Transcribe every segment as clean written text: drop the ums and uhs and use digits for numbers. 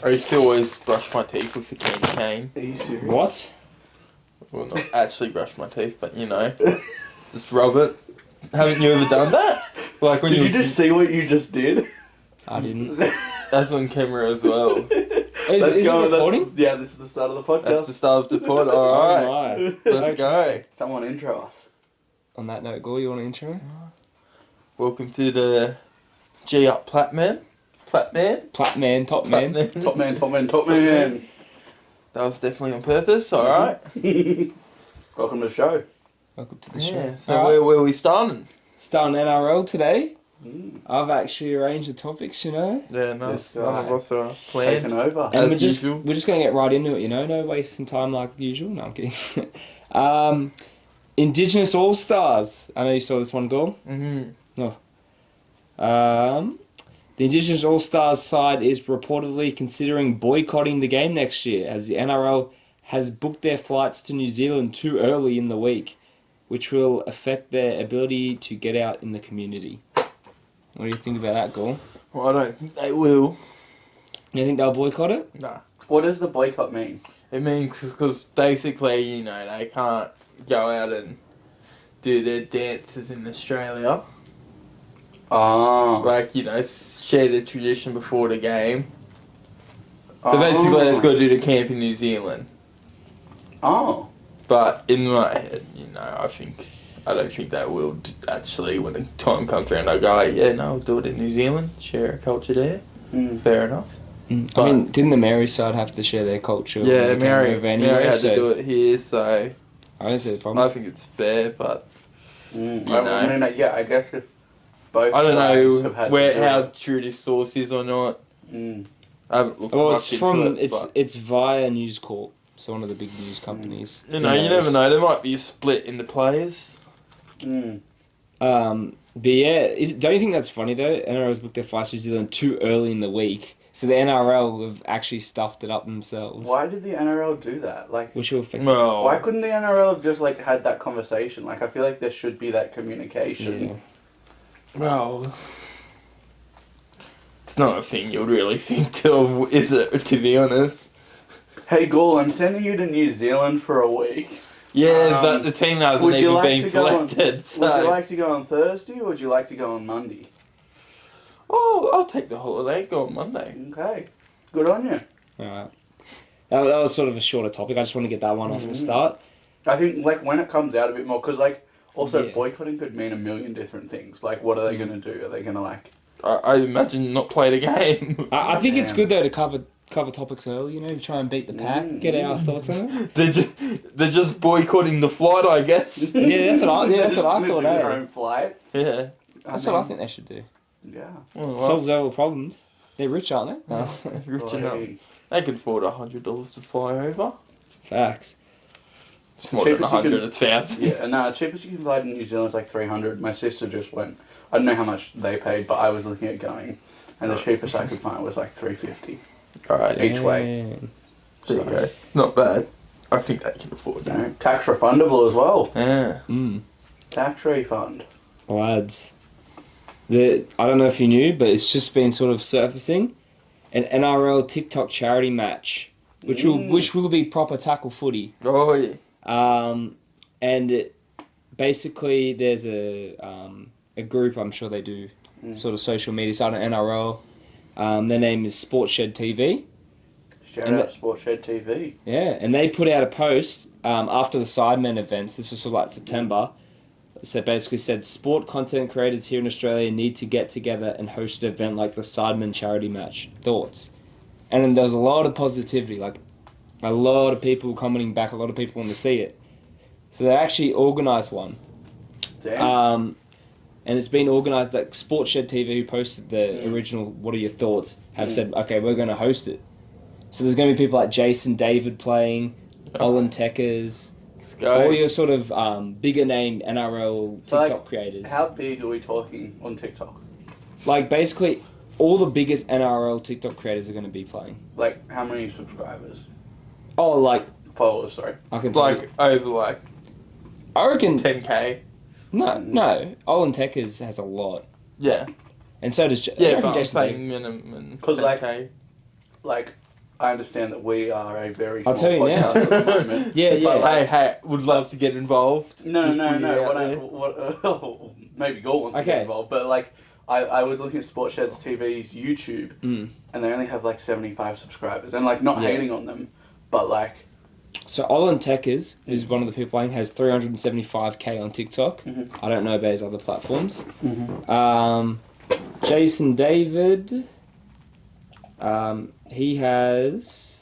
I used to always brush my teeth with the candy cane. Are you serious? What? Well, not actually brush my teeth, but you know, just rub it. Haven't you ever done that? Like when Did you just see what you just did? I didn't. That's on camera as well. Is it recording? Yeah, this is the start of the podcast. That's the start of the pod. Alright. Alright. Let's go. Someone intro us. On that note, Gall, you want to intro? Welcome to the G Up Platman. Platman? Platman, top man. Platman. Top man. That was definitely on purpose, alright. Welcome to the show. Welcome to the show. Yeah, so Alright. where are we starting? Starting NRL today. Mm. I've actually arranged the topics, you know. Yeah, no, This none of us are Taking planned. over. And As usual. we're just going to get right into it, you know. No wasting time like usual. No, I'm kidding. Indigenous All Stars. I know you saw this one, Gall. Mm-hmm. The Indigenous All Stars side is reportedly considering boycotting the game next year, as the NRL has booked their flights to New Zealand too early in the week, which will affect their ability to get out in the community. What do you think about that, Gall? Well, I don't think they will. You think they'll boycott it? Nah. What does the boycott mean? It means because basically, you know, they can't go out and do their dances in Australia. Oh. Like, you know, share the tradition before the game. So basically, they've got to do the camp in New Zealand. Oh. But in my head, you know, I don't think they will actually, when the time comes around, they'll go, yeah, no, we'll do it in New Zealand, share our culture there. Mm. Fair enough. I mean, didn't the Mary side have to share their culture? Yeah, when they came over anyway, Mary had so to do it here, so I don't see the problem. I think it's fair, but Mm. You I mean, yeah, I guess if both I don't sides have know had to do how it. true this source is or not. Mm. I haven't looked Well, much it's into it, but, it's via News Corp, so one of the big news companies. you know, you never know. There might be a split in the players. Mm. But yeah, don't you think that's funny though? NRL's booked their flights to New Zealand too early in the week, so the NRL have actually stuffed it up themselves. Why did the NRL do that? Like, Which will affect. Well, why couldn't the NRL have just like had that conversation? Like, I feel like there should be that communication. Yeah. well, it's not a thing you'd really think of, is it? To be honest. Hey, Gall, I'm sending you to New Zealand for a week. Yeah, but the team hasn't would you even like been to go on- selected. So. Would you like to go on Thursday or would you like to go on Monday? Oh, I'll take the holiday. Go on Monday. Okay, good on you. Alright. That was sort of a shorter topic. I just want to get that one off at the start. I think like when it comes out a bit more, because like also Yeah. boycotting could mean a million different things. Like, what are they going to do? Are they going to like? I imagine not play the game. I think it's Damn. good though to cover topics early. You know, try and beat the pack, get our thoughts on it. They're just boycotting the flight, I guess. Yeah, that's what I They're thought. do their Eh? own flight. Yeah. That's what I think they should do. Yeah. Well, Solves all the problems. They're rich, aren't they? No. rich enough. Boy. They can afford $100 to fly over. Facts. It's more than Cheapest you 100, can- it's 1,000. Yeah, no, cheapest you can fly to New Zealand is like 300. My sister just went. I don't know how much they paid, but I was looking at going, and the cheapest I could find was like 350 Alright, each way. Damn. there you go. Not bad. I think they can afford You that. know, tax refundable as well. Yeah. Tax refund. Lads. I don't know if you knew, but it's just been sort of surfacing. An NRL Tik Tok charity match, which will be proper tackle footy. Oh, yeah. And basically there's a group, I'm sure they do sort of social media side on NRL. Their name is SportShedTV. Shout And out SportShedTV. Yeah, and they put out a post after the Sidemen events. This was sort of like September. So basically said, sport content creators here in Australia need to get together and host an event like the Sidemen charity match. Thoughts? And then there was a lot of positivity, like a lot of people commenting back, a lot of people want to see it. So they actually organised one. Damn. And it's been organised that SportShed TV, who posted the original What Are Your Thoughts, have said, okay, we're going to host it. So there's going to be people like Jason David playing, Olan Tekkers, all your sort of bigger name NRL TikTok like, creators. How big are we talking on TikTok? Like basically all the biggest NRL TikTok creators are going to be playing. Like, how many subscribers? Oh, like Followers, sorry. I can tell you. Like, over like I reckon 10k. No. Olan Tekkers has a lot, Yeah. and so does Yeah, I reckon but I'm Jason saying David's- minimum 'Cause, like- 10k. Like, I understand that we are a very small I'll tell you now. podcast at the moment. Yeah, yeah. But, like, Hey, would love to get involved. No. Just put it out there. Maybe Gall wants to get involved, but like, I was looking at SportShedTV's YouTube, and they only have like 75 subscribers, and like not hating on them, but like. So Olan Tekkers, who's one of the people playing, has 375k on TikTok. I don't know about his other platforms. Jason David, he has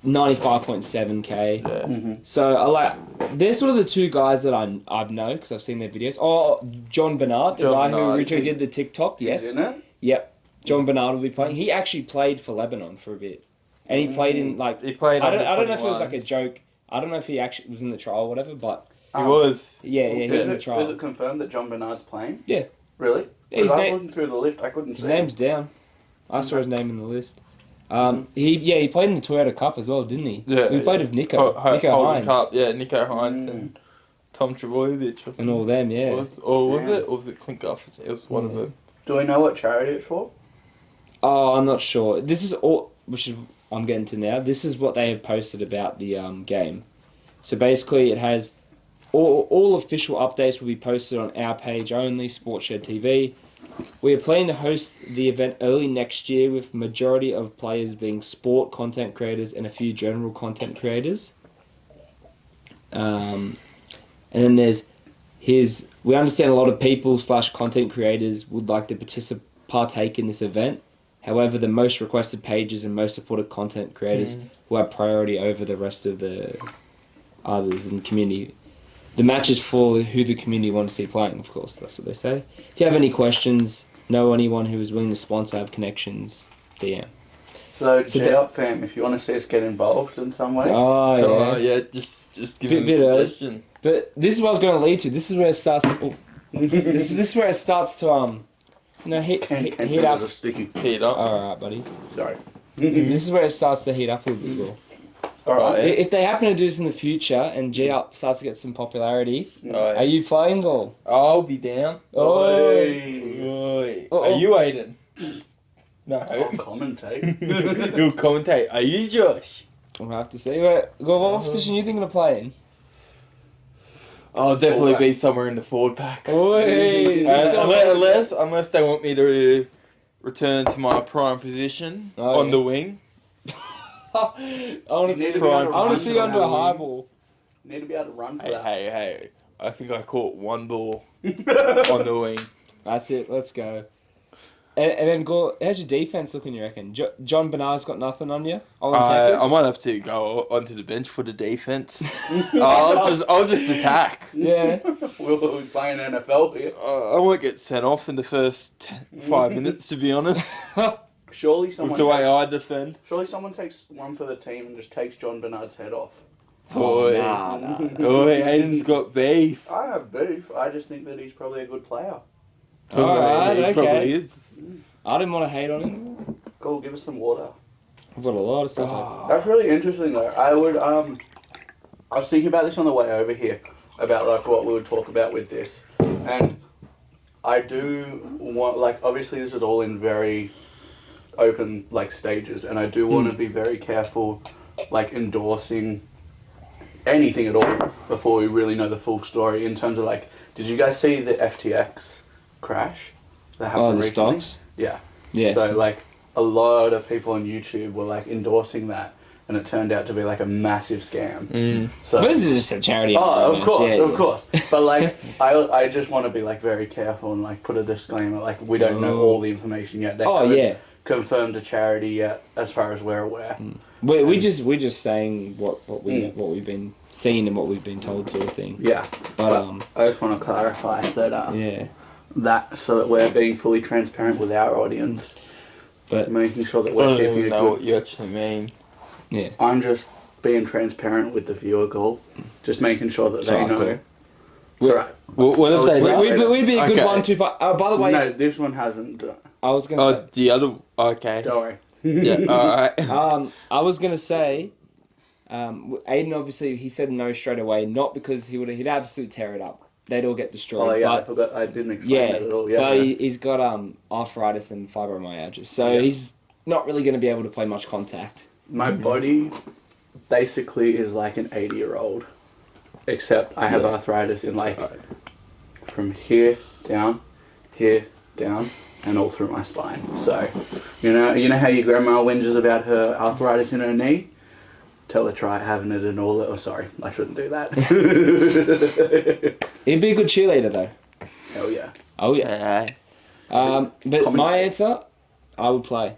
95.7k. Yeah. So I like. They're sort of the two guys that I know because I've seen their videos. Oh, John Bernard, the guy who originally did the TikTok. Yes. Isn't it? Yep. John Bernard will be playing. He actually played for Lebanon for a bit. And he played in like He played. I don't know if it was like a joke. I don't know if he actually was in the trial or whatever, but He was. yeah, he was in the Is trial. it confirmed that John Bernard's playing? Yeah. Really? Yeah, his Because I was name- looking through the list, I couldn't His see. name's down. I saw his name in the list. He played in the Toyota Cup as well, didn't he? Yeah. He played with Nico Holden Hines Cup, yeah, Nico Hines and Tom Trebojevic. and all them. Yeah. Was it? Or was it Clint Guff? It was one of them. Do we know what charity it's for? Oh, I'm not sure. This is all, which is I'm getting to now. This is what they have posted about the game. So basically, it has all official updates will be posted on our page only, SportShedTV. We are planning to host the event early next year with majority of players being sport content creators and a few general content creators. And then there's we understand a lot of people / content creators would like to partake in this event. However, the most requested pages and most supported content creators will have priority over the rest of the others in the community. The match is for who the community want to see playing, of course. That's what they say. If you have any questions, know anyone who is willing to sponsor, have connections, DM. So G up fam, if you want to see us get involved in some way. Oh, yeah. Oh, yeah, just give him a suggestion. But this is what I was going to lead to. This is where it starts. This is where it starts to heat up. A sticky. Heat up. All right, buddy. Sorry. This is where it starts to heat up a little bit. Will. All right. If they happen to do this in the future and G Up starts to get some popularity, Oh, are you playing Gall? I'll be down. Oi. Are you Aidan? No. I'll commentate. You'll commentate. Are you Josh? I'll have to see. What position are you thinking of playing? I'll definitely be somewhere in the forward pack. Oi! Unless they want me to return to my prime position on the wing. I want to see need to be able to I want run to see you under a for high that. ball. Need to be able to run for that. Hey. I think I caught one ball on the wing. That's it. Let's go. And then Gall, how's your defense looking? You reckon? John Bernard's got nothing on you? I might have to go onto the bench for the defense. I'll just attack. Yeah. We'll be playing NFL here. I won't get sent off in the first 5 minutes, to be honest. Surely With someone. the way I defend. Surely someone takes one for the team and just takes John Bernard's head off. Boy. Nah. Boy, Aidan's got beef. I have beef. I just think that he's probably a good player. Alright, He okay. probably is. I didn't want to hate on him. Go give us some water. I've got a lot of stuff. That's really interesting though. I was thinking about this on the way over here about like what we would talk about with this, and I do want obviously this is all in very open stages, and I do want to be very careful endorsing anything at all before we really know the full story in terms of did you guys see the FTX crash that happened The recently? stocks? Yeah. Yeah. So a lot of people on YouTube were endorsing that, and it turned out to be a massive scam. So But this is just a charity. oh, event, of course. But I just want to be very careful and put a disclaimer we don't know all the information yet. They haven't confirmed a charity yet, as far as we're aware. We're just saying what we've been seeing and what we've been told, sort of thing. Yeah. But I just want to clarify that yeah. that so that we're being fully transparent with our audience, But making sure that I we're don't keeping even it know good. what you actually mean. yeah. I'm just being transparent with the viewer goal, just making sure that It's they alright, know. cool. It's alright. What have they done? We'd be a good Okay. one to. By the way, No, this one hasn't. I was gonna Oh, the other... Okay. Don't worry. Yeah, alright. say. I was gonna say. Aidan obviously he said no straight away, not because he'd absolutely tear it up. They'd all get destroyed. Oh yeah, I but, forgot. I didn't explain that at all. Yeah. but he's got arthritis and fibromyalgia, so he's not really going to be able to play much contact. My body basically is like an 80-year-old, except I have arthritis in like from here down, and all through my spine. So, you know how your grandma whinges about her arthritis in her knee? Tell her try having it in all. Oh, sorry, I shouldn't do that. He'd be a good cheerleader though. Hell yeah. Oh yeah. But my answer, I would play.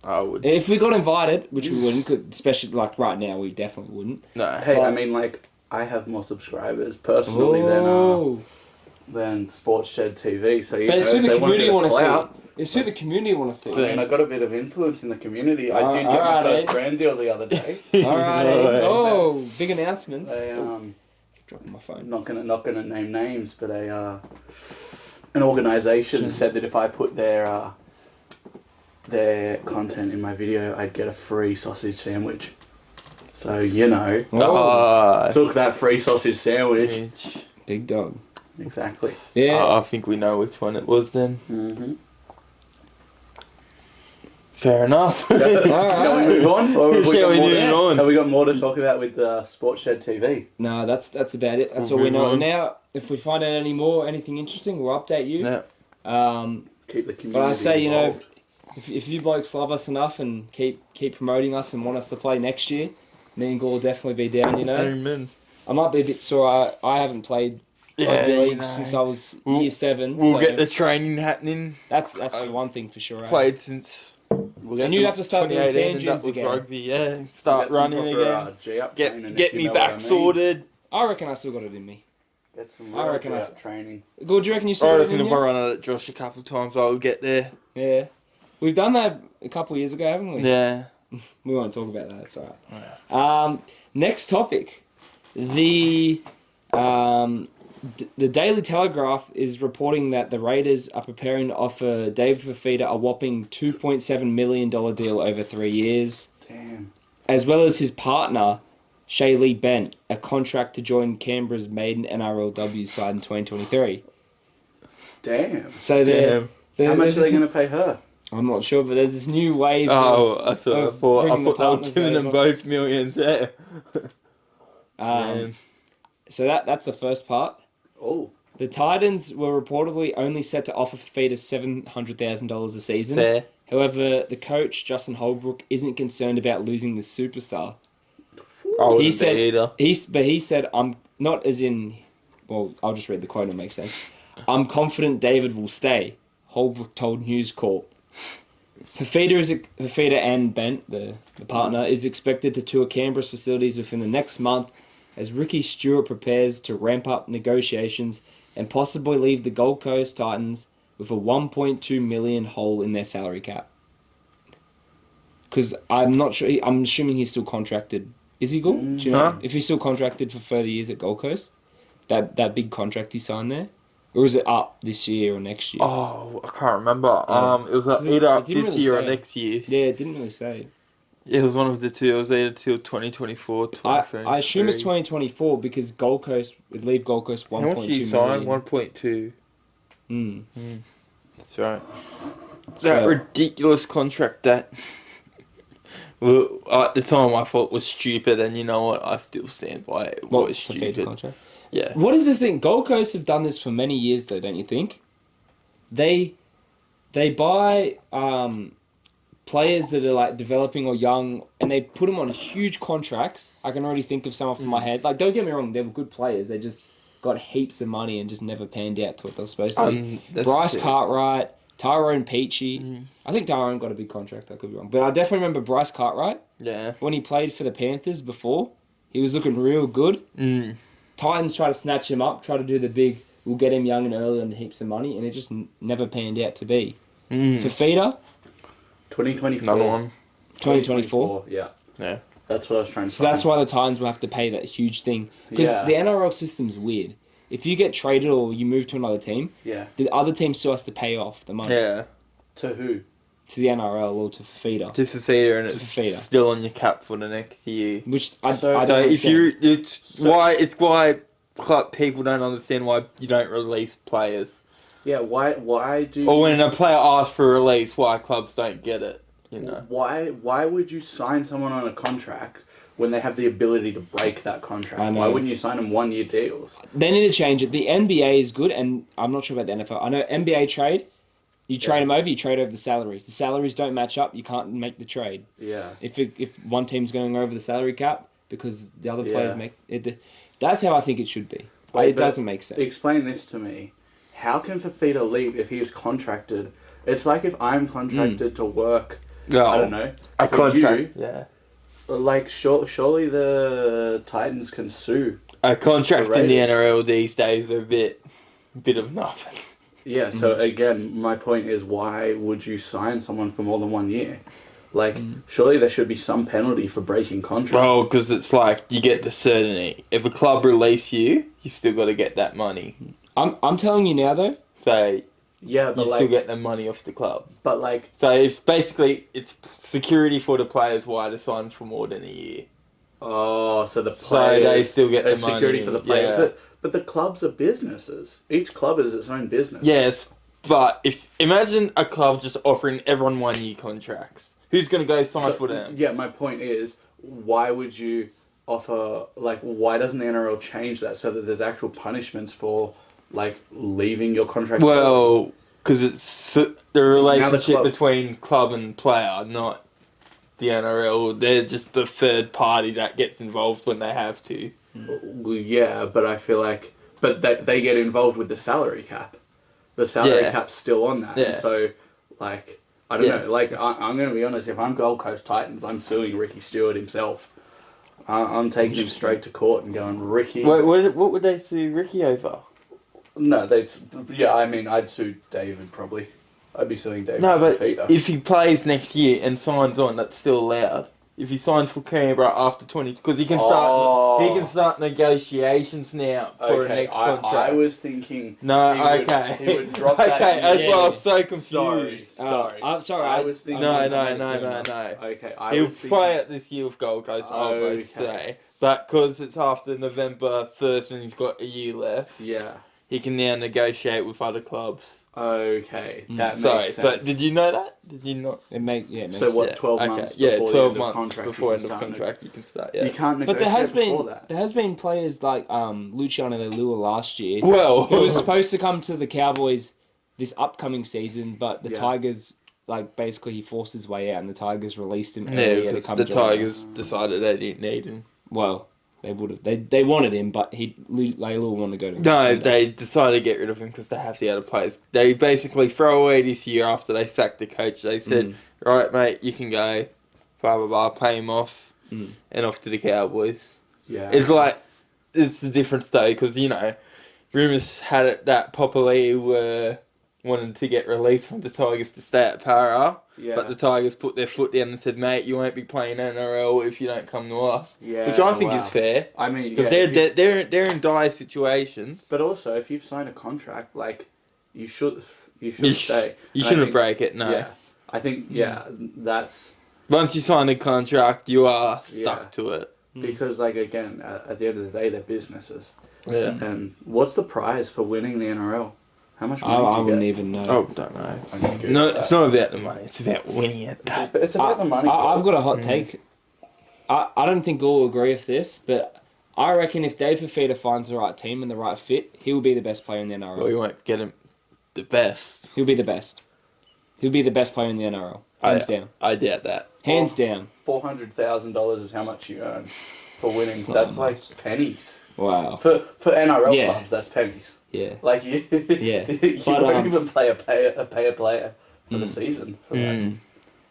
I would. If we got invited, which we wouldn't, especially like right now, we definitely wouldn't. No. Hey, I mean, like, I have more subscribers personally than SportShedTV. So but it's who the community want to see. It's who the community want to see. I mean, I got a bit of influence in the community. I did get my first brand deal the other day. All right. Oh, big announcements. Dropping my phone. Not gonna name names, but an organisation said that if I put their content in my video, I'd get a free sausage sandwich. So took that free sausage sandwich. Big dog. Exactly. Yeah. I think we know which one it was then. Mm-hmm. Fair enough. Shall we move on? on? Have we got more to talk about with SportShed TV? No, that's about it. That's all we know. Now, if we find out anything interesting, we'll update you. Yeah. Keep the community But I say, involved. if you blokes love us enough and keep promoting us and want us to play next year, me and Gall will definitely be down. Amen. I might be a bit sore. I haven't played rugby league since I was year 7. We'll so get the training happening. That's the one thing for sure. Played since. And you'd have to start doing sand dunes again. Rugby, yeah. Start running again. Get me back sorted. I reckon I still got it in me. Get some real training. Gall, do you reckon you still I got it reckon in if you? I run it at Josh a couple of times, I'll get there. Yeah. We've done that a couple of years ago, haven't we? Yeah. We won't talk about that, that's alright. Next topic. The Daily Telegraph is reporting that the Raiders are preparing to offer David Fifita a whopping $2.7 million deal over 3 years. Damn. As well as his partner, Shaylee Bent, a contract to join Canberra's maiden NRLW side in 2023. Damn. So how much are they going to pay her? I'm not sure, but there's this new wave. I thought they were giving them both millions there. So that's the first part. Oh. The Titans were reportedly only set to offer Fifita $700,000 a season. Fair. However, the coach, Justin Holbrook, isn't concerned about losing the superstar. He said, I'm not as in... Well, I'll just read the quote, it'll make sense. I'm confident David will stay, Holbrook told News Corp. Fifita and Bent, the partner, is expected to tour Canberra's facilities within the next month as Ricky Stewart prepares to ramp up negotiations and possibly leave the Gold Coast Titans with a $1.2 million hole in their salary cap. Because I'm not sure, I'm assuming he's still contracted. Is he, Gall? Do you know if he's still contracted for further years at Gold Coast? That big contract he signed there? Or is it up this year or next year? Oh, I can't remember. It was either up this year or next year. Yeah, it didn't really say. Yeah, it was one of the two. It was either till 2024, 2023. I assume it's 2024 because Gold Coast would leave Gold Coast 1.2 million. How much did you sign? 1.2. That's right. That ridiculous contract that... Well, at the time I thought was stupid, and you know what? I still stand by it. It was stupid. Contract? Yeah. What is the thing? Gold Coast have done this for many years, though, don't you think? They buy players that are like developing or young, and they put them on huge contracts. I can already think of some off my head. Like, don't get me wrong, they were good players. They just got heaps of money and just never panned out to what they were supposed to be. Bryce Cartwright, Tyrone Peachy. I think Tyrone got a big contract. I could be wrong, but I definitely remember Bryce Cartwright. Yeah. When he played for the Panthers before, he was looking real good. Titans try to snatch him up, try to do the big, we'll get him young and early and heaps of money, and it just never panned out to be. Fifita? 2024. Another one. 2024? Yeah. Yeah. That's what I was trying to say. So that's why the Titans will have to pay that huge thing. Because the NRL system's weird. If you get traded or you move to another team, the other team still has to pay off the money. Yeah. To who? To the NRL or to Fifita. To Fifita, and it's still on your cap for the next year. Which I don't understand. It's why people don't understand why you don't release players. Yeah, why do... Or when a player asks for a release, why clubs don't get it. you know. Why would you sign someone on a contract when they have the ability to break that contract? I know. Why wouldn't you sign them 1-year deals? They need to change it. The NBA is good, and I'm not sure about the NFL. I know NBA trade. You trade them over. You trade over the salaries. The salaries don't match up. You can't make the trade. Yeah. If one team's going over the salary cap because the other players make it, that's how I think it should be. It doesn't make sense. Explain this to me. How can Fifita leave if he is contracted? It's like if I'm contracted to work. I don't know. A contract. Like, surely the Titans can sue. A contract in the NRL these days are a bit of nothing. Yeah, so again, my point is, why would you sign someone for more than 1 year? Like, surely there should be some penalty for breaking contract. Well, because it's like, you get the certainty. If a club release you, you still got to get that money. I'm telling you now, though. So, yeah, but you still get the money off the club. But like... So, if basically, it's security for the players why to sign for more than a year. Oh, so the players... So, they still get the money. Security for the players. But the clubs are businesses. Each club is its own business. Yes, but imagine a club just offering everyone 1 year contracts. Who's going to go sign for them? Yeah, my point is, why would you offer... Like, why doesn't the NRL change that so that there's actual punishments for, like, leaving your contract? Well, because it's the relationship between club and player, not the NRL. They're just the third party that gets involved when they have to. Well, yeah, but I feel like... But they get involved with the salary cap. The salary cap's still on that. Yeah. So, like... I don't know, like, I'm going to be honest, if I'm Gold Coast Titans, I'm suing Ricky Stewart himself. I'm taking him straight to court and going, Ricky... What would they sue Ricky over? No, I'd sue David, probably. I'd be suing David. No, but Fifita. if he plays next year and signs on, that's still allowed. If he signs for Canberra after 20... Because he can start negotiations now for a next contract. I was thinking... No, he would drop that... Okay, that's why I was so confused. Sorry. I'm sorry. I was thinking... No. Okay, He'll play it this year with Gold Coast, I would say. But because it's after November 1st when he's got a year left, he can now negotiate with other clubs. Okay, that makes sense. So did you know that? Did you not? It makes sense. So what, 12 months before 12 months contract before end of contract you can start, You can't negotiate but before that. there has been players like Luciano Leilua last year. Well, who was supposed to come to the Cowboys this upcoming season, but the Tigers, like, basically he forced his way out and the Tigers released him earlier to come the join Tigers us. decided they didn't need him. Well, they would have. They wanted him, but Leilua wanted to go to... No, they decided to get rid of him because they have the other players. They basically throw away this year after they sacked the coach. They said, right, mate, you can go, blah, blah, blah, pay him off, and off to the Cowboys. Yeah. It's the difference, though, because, you know, rumours had it that Popoli were wanted to get released from the Tigers to stay at Para, but the Tigers put their foot down and said, mate, you won't be playing NRL if you don't come to us. Yeah, which I think is fair. I mean, because they're in dire situations. But also, if you've signed a contract, like, you should stay. You shouldn't break it, no. Yeah, I think, that's... Once you sign a contract, you are stuck to it. Because, like, again, at the end of the day, they're businesses. Yeah. And what's the prize for winning the NRL? How much money I wouldn't even know. Oh, don't know. No, it's not about the money. It's about winning it. It's about the money. I've got a hot take. I don't think we'll agree with this, but I reckon if David Fifita finds the right team and the right fit, he will be the best player in the NRL. Well, you won't get him the best. He'll be the best. He'll be the best player in the NRL. Hands down. I doubt that. Hands down. $400,000 is how much you earn for winning. That's like pennies. Wow. For NRL clubs, that's pennies. Yeah. Like you won't even pay a player for the season for that.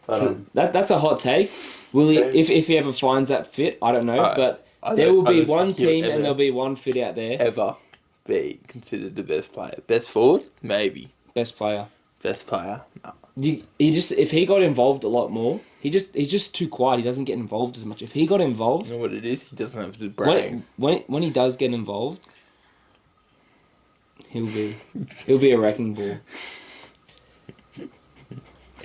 But, that's a hot take. Will he, if he ever finds that fit, I don't know, but there will be one team and there'll be one fit out there. Ever be considered the best player. Best forward? Maybe. Best player. Best player? No. If he got involved a lot more, he's just too quiet. He doesn't get involved as much. If he got involved, You know what it is? He doesn't have the brain. when he does get involved, he'll be a wrecking ball.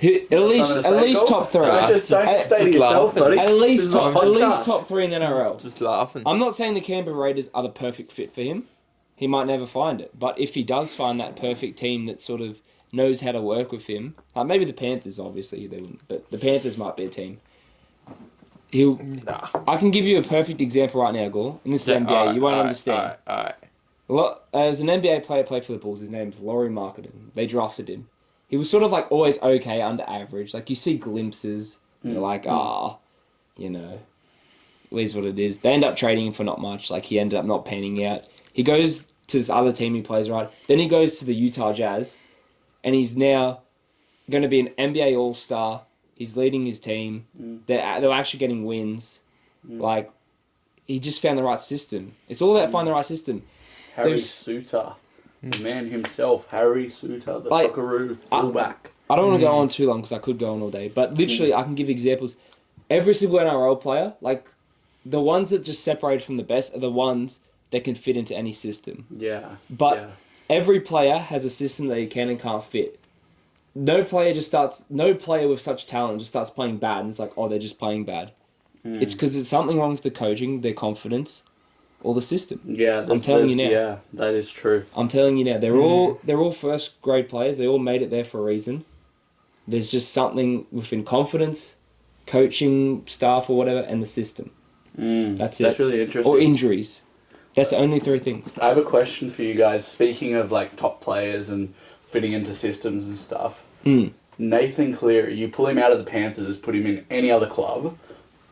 At least top three. Don't stay yourself, buddy. At least top three in the NRL. Just laughing. I'm not saying the Canberra Raiders are the perfect fit for him. He might never find it, but if he does find that perfect team that sort of knows how to work with him. Maybe the Panthers, obviously, they wouldn't, but the Panthers might be a team. I can give you a perfect example right now, Gall. In this NBA, you won't understand. There's an NBA player played for the Bulls. His name's Lauri Markkanen. They drafted him. He was sort of like always okay, under average. Like you see glimpses. You're like, you know, it is what it is. They end up trading him for not much. Like he ended up not panning out. He goes to this other team he plays, right? Then he goes to the Utah Jazz, and he's now going to be an NBA All Star. He's leading his team. They're actually getting wins. Like he just found the right system. It's all about finding the right system. Harry Suter, the man himself, Harry Suter, the Socceroo fullback. I don't want to go on too long because I could go on all day, but literally I can give examples. Every single NRL player, like the ones that just separate from the best are the ones that can fit into any system. Yeah. But every player has a system that he can and can't fit. No player with such talent just starts playing bad and it's like, oh, they're just playing bad. It's because there's something wrong with the coaching, their confidence, or the system. Yeah, I'm telling you now. Yeah, that is true. I'm telling you now. They're all first grade players. They all made it there for a reason. There's just something within confidence, coaching staff or whatever, and the system. That's it. That's really interesting. Or injuries. That's the only three things. I have a question for you guys. Speaking of like top players and fitting into systems and stuff, Nathan Cleary, you pull him out of the Panthers, put him in any other club,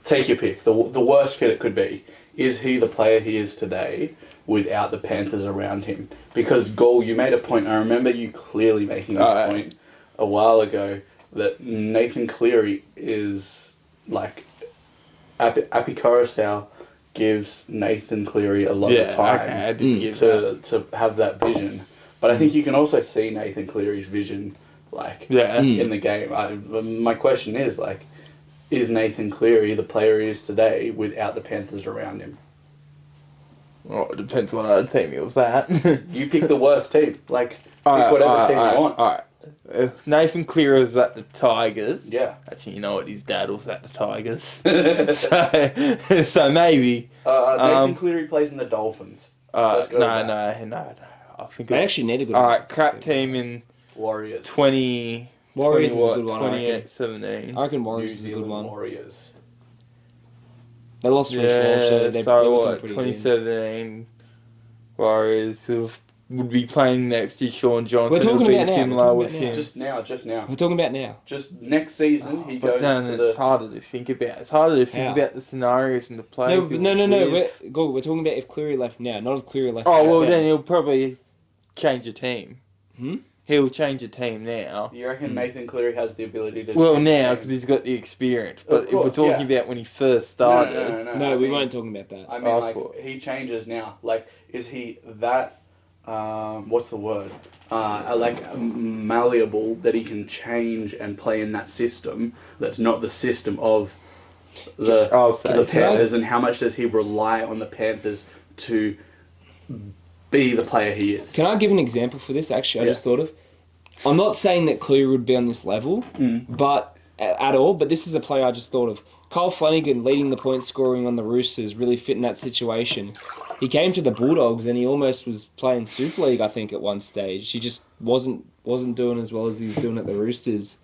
take your pick. The worst fit it could be. Is he the player he is today without the Panthers around him? Because, Gall, you made a point. I remember you clearly making this point a while ago that Nathan Cleary is like... Api Coruscant gives Nathan Cleary a lot of time to have that vision. But I think you can also see Nathan Cleary's vision in the game. My question is, like, is Nathan Cleary the player he is today without the Panthers around him? Well, it depends what other team he was at. You pick the worst team. Like, pick whatever team you want. Alright. Nathan Cleary was at the Tigers. Yeah. Actually, you know what? His dad was at the Tigers. so maybe. Nathan Cleary plays in the Dolphins. No. I think they actually need a good Alright, crap team in Warriors. 20... Warriors is a good one. 28-17. I reckon Warriors is a good one. Warriors. They lost Rich Walsh, so they're looking pretty 2017 Warriors who would be playing next year. Sean Johnson. We're talking about now. Similar with him. Just now. We're talking about now. Just next season, he goes to the... It's harder to think about. It's harder to think about the scenarios and the players. No. We're talking about if Cleary left now, not if Cleary left. Then he'll probably change the team. He'll change the team now. You reckon Nathan Cleary has the ability to... Well, now, because he's got the experience. But if we're talking about when he first started... No, we weren't talking about that. I mean, he changes now. Like, is he that... what's the word? Malleable that he can change and play in that system that's not the system of the Panthers, and how much does he rely on the Panthers to be the player he is? Can I give an example for this? Actually, I just thought of. I'm not saying that Cleary would be on this level, but at all. But this is a player I just thought of. Kyle Flanagan leading the point scoring on the Roosters, really fit in that situation. He came to the Bulldogs and he almost was playing Super League, I think, at one stage. He just wasn't doing as well as he was doing at the Roosters.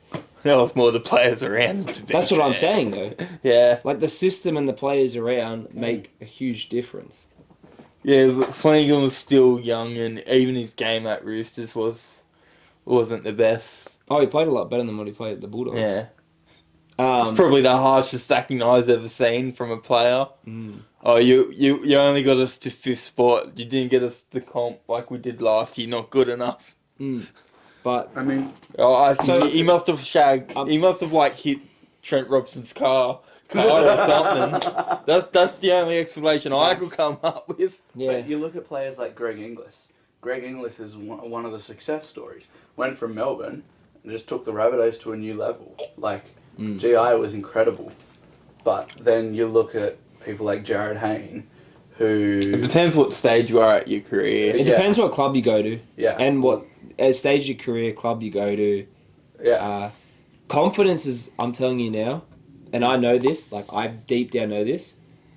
There was more the players around. That's what I'm saying, though. Yeah. Like, the system and the players around make a huge difference. Yeah, but Flanagan was still young, and even his game at Roosters wasn't the best. Oh, he played a lot better than what he played at the Bulldogs. Yeah. It's probably the harshest sacking I've ever seen from a player. Oh, you only got us to 5th spot. You didn't get us to comp like we did last year. Not good enough. But I mean, I think he must have he must have hit Trent Robson's car or something. That's the only explanation I could come up with. Yeah. But you look at players like Greg Inglis. Greg Inglis is one of the success stories. Went from Melbourne and just took the Rabbitohs to a new level. GI was incredible. But then you look at people like Jared Hayne, who... It depends what stage you are at your career. It depends what club you go to. Yeah. And what stage of your career, club you go to. Yeah. Confidence is, I'm telling you now, and I know this, I deep down know this,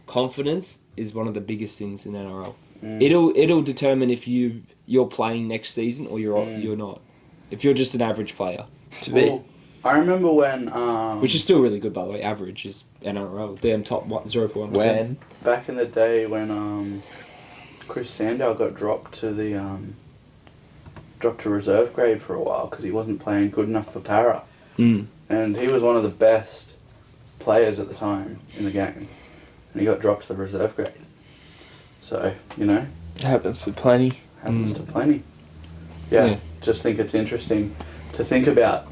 confidence is one of the biggest things in NRL. It'll determine if you're playing next season or you're not. if you're just an average player. Well, I remember when... which is still really good, by the way. Average is NRL. Damn top 0.1%. When? Back in the day when Chris Sandow got dropped to reserve grade for a while because he wasn't playing good enough for Para. Mm. And he was one of the best players at the time in the game. And he got dropped to the reserve grade. So, you know. It happens to plenty. Happens to plenty. Yeah, just think it's interesting to think about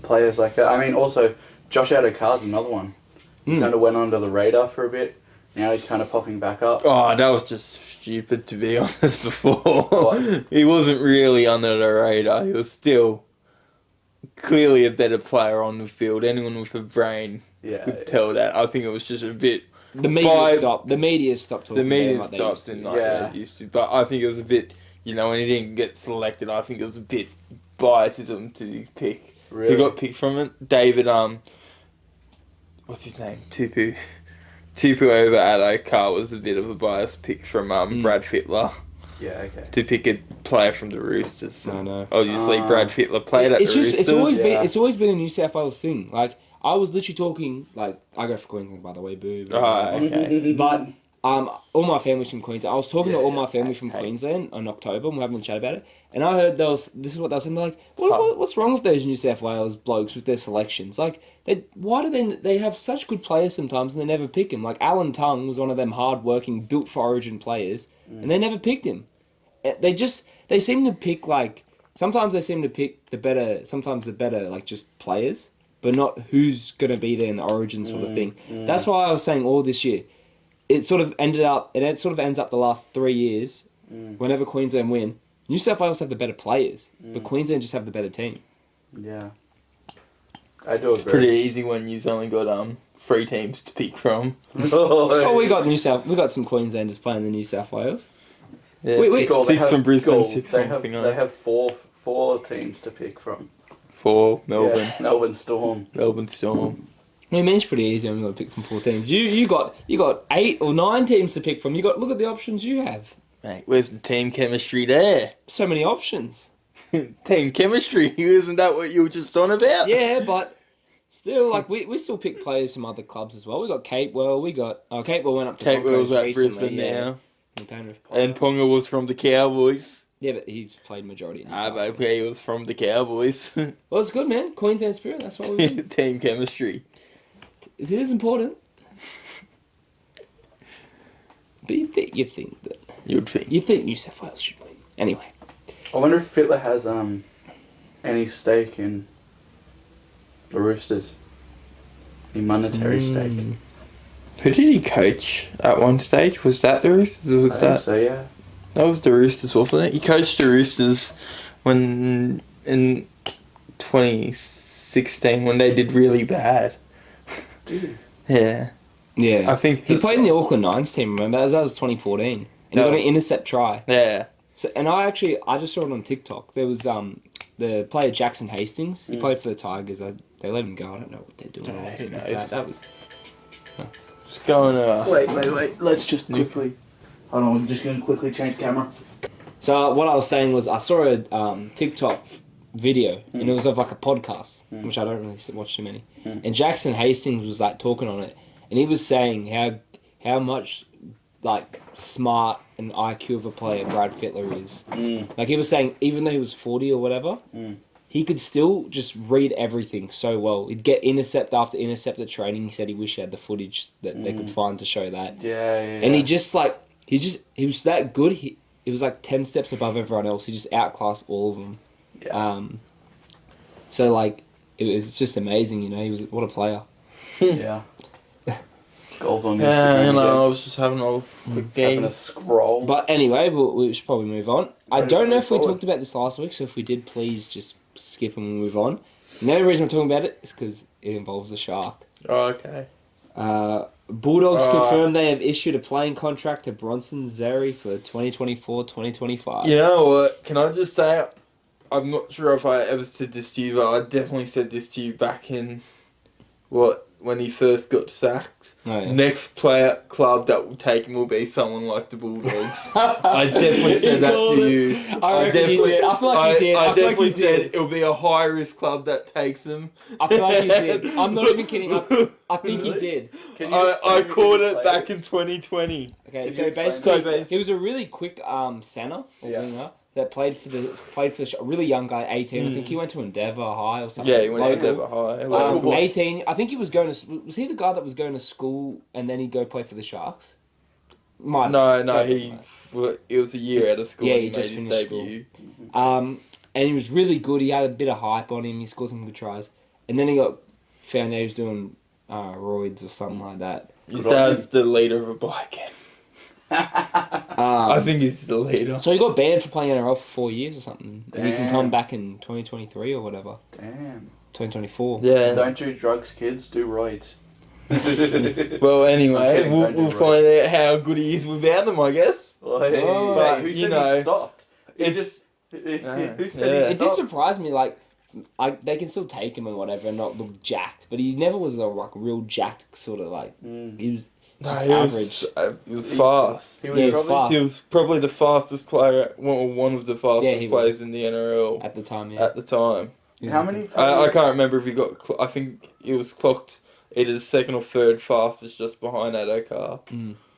players like that. I mean, also, Josh Adokar's another one. He kind of went under the radar for a bit. Now he's kind of popping back up. Oh, that was just stupid, to be honest, before. What? He wasn't really under the radar. He was still clearly a better player on the field. Anyone with a brain could tell that. I think it was just a bit... The media stopped. The media stopped talking The media about stopped and like they used to. But I think it was a bit, you know, when he didn't get selected, I think it was a bit biased to pick. Really? He got picked from it. David, what's his name? Tupu over at Okar was a bit of a biased pick from Brad Fittler. Yeah, okay. To pick a player from the Roosters. I know. Obviously, Brad Fittler played at the Roosters. It's always been a New South Wales thing. Like, I was literally talking, like, I go for Queensland, by the way, boo. Okay. But all my family's from Queensland. I was talking to all my family from Queensland in October, and we're having a chat about it. And I heard this is what they were saying. They're like, what's wrong with those New South Wales blokes with their selections? Like, why do they have such good players sometimes and they never pick him? Like, Alan Tongue was one of them hard-working, built-for-origin players, and they never picked him. They seem to pick, like, sometimes they seem to pick the better, like, just players, but not who's going to be there in the origin sort of thing. That's why I was saying all this year, it sort of ends up the last 3 years, whenever Queensland win, New South Wales have the better players, but Queensland just have the better team. Yeah. I do agree. It's pretty easy when you've only got 3 teams to pick from. Oh, we got some Queenslanders playing the New South Wales. Yeah, six from Brisbane, 6 from Fingal. They have four teams to pick from. 4, Melbourne. Yeah, Melbourne Storm. Melbourne Storm. I mean, it's pretty easy. I'm going to pick from 4 teams. You got 8 or 9 teams to pick from. Look at the options you have. Mate, where's the team chemistry there? So many options. Team chemistry, isn't that what you were just on about? Yeah, but still, like we still pick players from other clubs as well. We got Capewell. Capewell went up to Capewell's at recently, Brisbane now. And Ponga was from the Cowboys. Yeah, but he's played majority. But he was from the Cowboys. Well, it's good, man. Queensland spirit. That's what we do. Team chemistry. It is important. But you think that You'd think. You think New South Wales should win. Anyway. I wonder if Fittler has any stake in the Roosters. Any monetary stake. Who did he coach at one stage? Was that the Roosters? Or was I think so, yeah. That was the Roosters, wasn't it? He coached the Roosters in 2016 when they did really bad. Did he? Yeah. Yeah. I think he played in the Auckland Nines team, remember? That was 2014. And he got an intercept try. Yeah. So, and I just saw it on TikTok. There was the player Jackson Hastings. He played for the Tigers. They let him go. I don't know what they're doing. Who knows? That was... Just going Wait. Let's just quickly... Hold on, I'm just going to quickly change camera. So what I was saying was I saw a TikTok video, and it was of like a podcast, which I don't really watch too many. And Jackson Hastings was like talking on it, and he was saying how much like smart and IQ of a player Brad Fittler is. Like he was saying, even though he was 40 or whatever, he could still just read everything so well. He'd get intercept after intercept at training. He said he wished he had the footage that they could find to show that. Yeah. And he was that good. He was like 10 steps above everyone else. He just outclassed all of them. Yeah. So like it was just amazing, you know. What a player. Yeah. Goals on Instagram. You know, I was just having a quick game. Having a scroll. But anyway, we should probably move on. I don't know if we talked about this last week, so if we did, please just skip and move on. And the only reason I'm talking about it is because it involves the Shark. Oh, okay. Bulldogs confirmed they have issued a playing contract to Bronson Xerri for 2024-2025. You know what? Can I just say, I'm not sure if I ever said this to you, but I definitely said this to you back in, when he first got sacked. Oh, yeah. Next club that will take him will be someone like the Bulldogs. I definitely said that to you. I reckon you did. I feel like you did. I feel like definitely you said did. it'll be a high risk club that takes him. I feel like you did. I'm not even kidding. I think you did. I caught it back in 2020. Okay, Can so you explain basically, he was a really quick centre or Yeah. winger that played for the a really young guy, 18. I think he went to Endeavour High or something. Yeah, he went to Local. Endeavour High. 18. I think he was going to. Was he the guy that was going to school and then he'd go play for the Sharks? No, it was a year out of school. Yeah, when he made just his finished debut. And he was really good. He had a bit of hype on him. He scored some good tries, and then he got found out he was doing roids or something like that. His dad's the leader of a bike gang. I think he's the leader. So he got banned for playing NRL for 4 years or something. And he can Damn. come back in 2023 or whatever. Damn. 2024. Yeah. Don't do drugs, kids. Do roids. Well, anyway, kidding, don't do we'll find out how good he is without them, I guess. Hey, but, who you said know, he stopped? Who it's- said Yeah. he It stopped? did surprise me, like, they can still take him and whatever and not look jacked, but he never was a real jacked sort of like, he was No, just he average. was fast. He Yeah, was he's probably fast. He was probably the fastest player, one of the fastest Yeah, he players in the NRL At the time, yeah. at the time. He was How a many? good- I can't remember if he got. I think he was clocked either the second or third fastest, just behind Toker.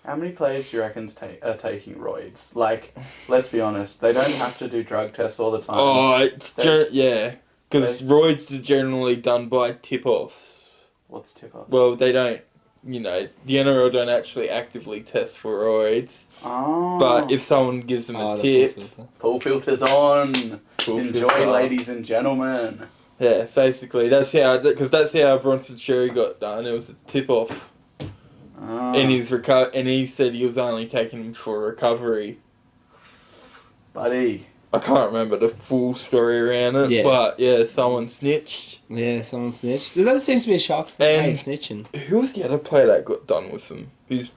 How many players do you reckon are taking roids? Like, let's be honest, they don't have to do drug tests all the time. Oh, it's because roids are generally done by tip-offs. What's tip off? Well, they don't. The NRL don't actually actively test for roids, Oh. but if someone gives them a the tip, filter. Pull filters on. pull Enjoy, filter. ladies and gentlemen. Yeah, basically that's how Bronson Xerri got done. It was a tip-off. Oh. And he said he was only taking him for recovery. Buddy. I can't remember the full story around it, Yeah. but yeah, someone snitched. Yeah, someone snitched. That seems to be a Sharks thing, And- hey, snitching. Who was the other player that got done with him? Who's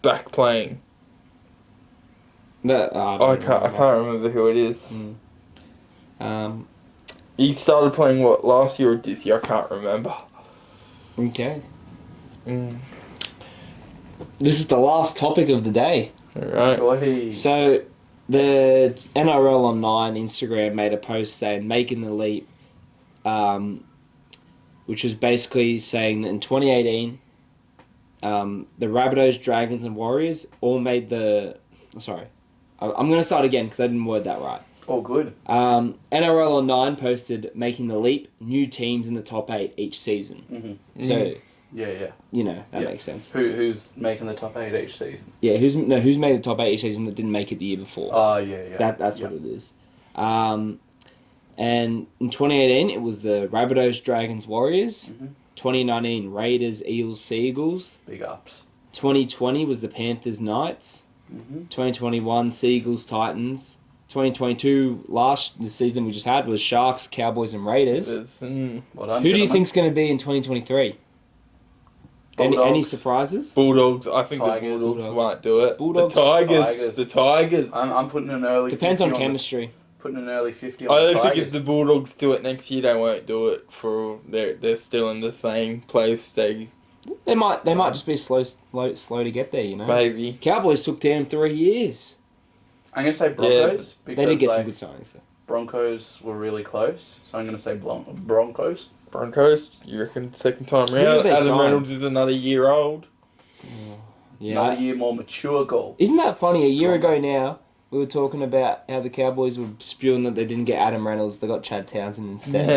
back playing? But, I can't remember who it is. He started playing last year or this year? I can't remember. Okay. This is the last topic of the day. Alright. Boy. So, the NRL Online Instagram made a post saying "Making the Leap," which was basically saying that in 2018, the Rabbitohs, Dragons, and Warriors all made the. Sorry, I'm going to start again because I didn't word that right. Oh, good. NRL Online posted "Making the Leap," new teams in the top 8 each season. Mm-hmm. So, Yeah. that Yeah. makes sense. Who's making the top 8 each season? Yeah, who's made the top 8 each season that didn't make it the year before? Oh, yeah. That's what it is. And in 2018, it was the Rabbitohs, Dragons, Warriors. 2019, Raiders, Eels, Seagulls. Big ups. 2020 was the Panthers, Knights. 2021, Seagulls, Titans. 2022, the season we just had, was Sharks, Cowboys, and Raiders. Well done, Who do you gentlemen. think's going to be in 2023? Any Bulldogs. surprises? Bulldogs. I think Tigers. the Bulldogs won't do it. Bulldogs. The Tigers. I'm putting an early. Depends 50 on chemistry. Putting an early 50 on I the don't think Tigers. if the Bulldogs do it next year, they won't do it. They're still in the same place. They They might just be slow to get there, maybe. Cowboys took down 3 years. I'm gonna say Broncos They because did get some good signings. Though. Broncos were really close, so I'm gonna say Broncos. Broncos. You reckon second time did round? they Adam sign? Reynolds is another year old. Yeah. Another year more mature goal. Isn't that funny? A year ago now, we were talking about how the Cowboys were spewing that they didn't get Adam Reynolds, they got Chad Townsend instead.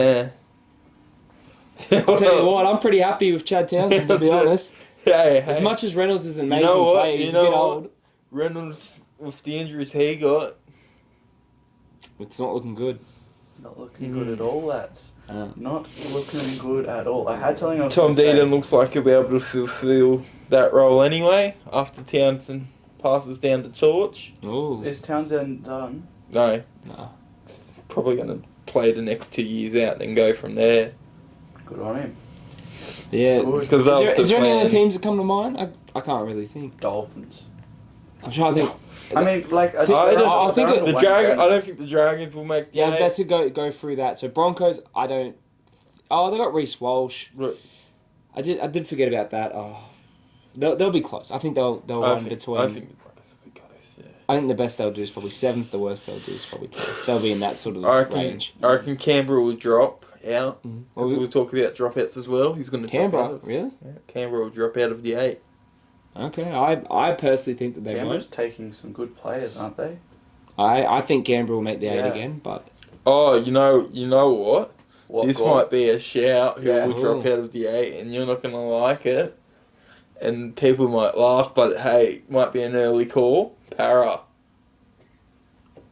Yeah. I'll tell you what, I'm pretty happy with Chad Townsend, to be honest. Hey, As much as Reynolds is an amazing know what? player, he's You know a bit what? old. Reynolds, with the injuries he got, It's not looking good. Not looking good at all, lads. Uh. Not looking good at all. I had something else. Tom to say. Deedon looks like he'll be able to fulfill that role anyway after Townsend passes down the torch. Oh. Is Townsend done? No. It's probably going to play the next 2 years out, then go from there. Good on him. Yeah. Good. Because that was Is there any plan. other teams that come to mind? I can't really think. Dolphins. I'm trying to think. I mean, like I think I they're don't- on- I think they're it- on The one Dragon. game. I don't think the Dragons will make the Yeah, I was eight. about to go through that. So Broncos, I don't. Oh, they got Reece Walsh. I did forget about that. Oh, they'll be close. I think they'll run between. I think the Buckers will be close. Yeah. I think the best they'll do is probably 7th. The worst they'll do is probably 10th. They'll be in that sort of range. I reckon Canberra will drop out. Mm. Because we'll talk about dropouts as well. He's going to Canberra, really? Yeah, Canberra will drop out of the 8. Okay, I personally think that they Canberra's won't. taking some good players, aren't they? I think Canberra will make the 8 Yeah. again, but Oh, you know what? This goal? might be a shout who Yeah. will drop out of the 8, and you're not going to like it. And people might laugh, but hey, it might be an early call. Para.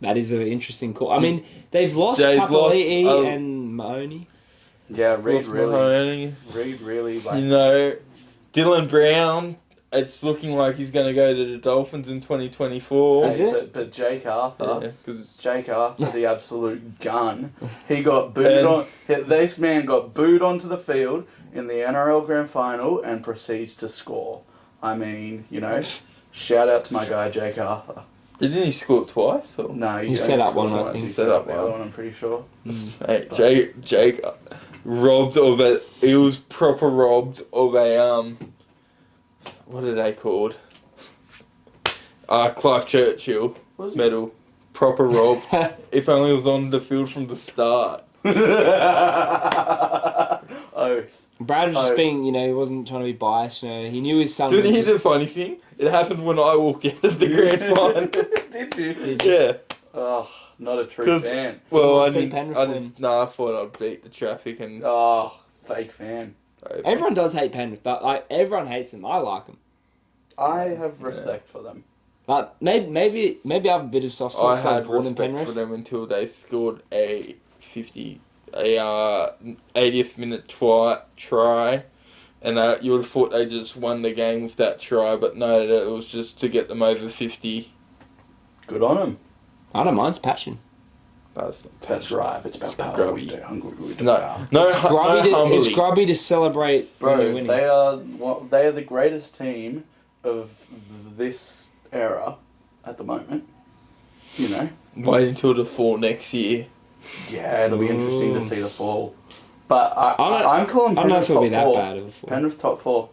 that is an interesting call. I mean, they've lost Jay's Papali'i lost, and Mahoney. Yeah, Reed Lost Mahoney. really like. You know, Dylan Brown, it's looking like he's going to go to the Dolphins in 2024. Is it? But Jake Arthur, Yeah, 'cause Jake Arthur, the absolute gun, he got booed on. This man got booed onto the field in the NRL Grand Final and proceeds to score. I mean, you know, shout out to my guy Jake Arthur. didn't he score twice? Or? No, He set up one, I think. He set up the other one, I'm pretty sure. Hey, Jake robbed of a. He was proper robbed of a What are they called? Clark Churchill Was it? medal. Proper robbed. If only it was on the field from the start. Oh, Brad was just Oh. being, he wasn't trying to be biased. He knew his son. Didn't was you hear the just- funny thing? It happened when I walked out of the grand final. Did you? Yeah. Oh, not a true 'Cause- fan. Well, I See didn't. Penrith I win. didn't. No, I thought I'd beat the traffic and. Oh, fake fan. Everyone does hate Penrith, but everyone hates them. I like them. I have respect for them. But maybe I have a bit of soft spot I because I was had born in respect Penrith. for them until they scored a 80th minute try, and you would have thought they just won the game with that try, but no, it was just to get them over 50. Good on them. I don't mind. It's passion. That's right. It's about power. grubby. We stay hungry. We do No, power. no, It's grubby, no it's humbly. grubby to celebrate when you're Bro, winning. they are the greatest team of this era at the moment. You know. Wait until the fall next year. Yeah, it'll be interesting to see the fall. But I'm calling I don't know Penrith if it'll be top that 4. bad of a fall. Penrith top 4.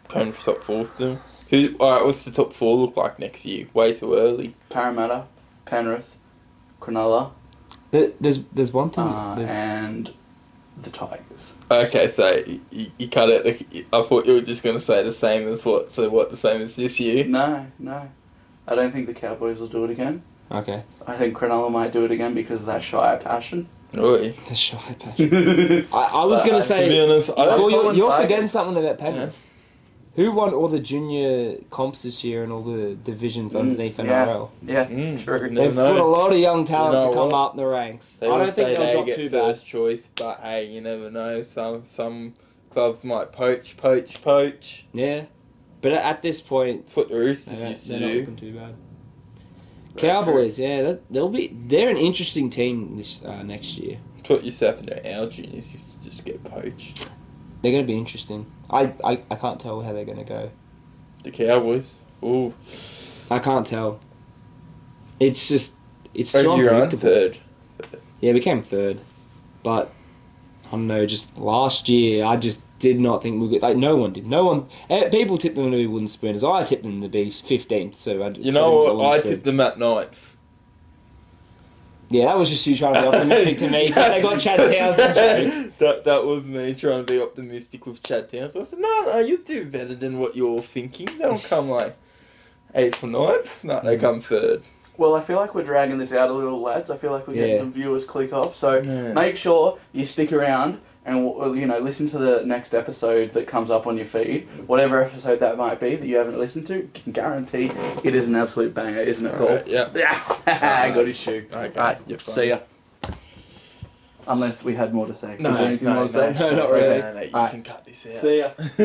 Penrith top 4 still. Alright, what's the top 4 look like next year? Way too early. Parramatta, Penrith, Cronulla, There's one thing. and the Tigers. Okay, so you cut it. I thought you were just going to say the same as what? So what? The same as this year? No. I don't think the Cowboys will do it again. Okay. I think Cronulla might do it again because of that Shire passion. Oi. The shy passion. I was going to To say. be honest, I Paul, don't. you're Tigers. forgetting something about Penrith. Who won all the junior comps this year and all the divisions underneath NRL? Yeah, Mm. true. No. They've put a lot of young talent You know to come what? up the ranks. They I always don't think say they'll they drop get too bad. first choice, but hey, you never know. Some clubs might poach. Yeah, but at this point, That's what the Roosters they're used to not do. looking too bad. Cowboys, yeah, they're an interesting team this next year. That's what used to happen to our juniors. Used to just get poached. They're going to be interesting. I can't tell how they're going to go. The Cowboys. Ooh. I can't tell. It's too Oh, you're on unpredictable. third. Yeah, we came third, but I don't know. Just last year, I just did not think we could. Like no one did. No one. People tipped them to be wooden spooners. I tipped them to be 15th. So You know what? I tipped them at 9th. Yeah, that was just you trying to be optimistic to me. But they got Chad Townsend. That was me trying to be optimistic with Chad Townsend. I said, no, you do better than what you're thinking. They don't come like 8th or 9th. No, they come 3rd. Well, I feel like we're dragging this out a little, lads. I feel like we're getting Yeah. some viewers click off. So Yeah. make sure you stick around and listen to the next episode that comes up on your feed. Whatever episode that might be that you haven't listened to, can guarantee it is an absolute banger, isn't it, Paul? Alright, yeah. I got his shoe. Okay, Right, you're fine. see ya. Unless we had more to say. No, Is there anything more to say? No, not really. No, you Alright. can cut this out. See ya.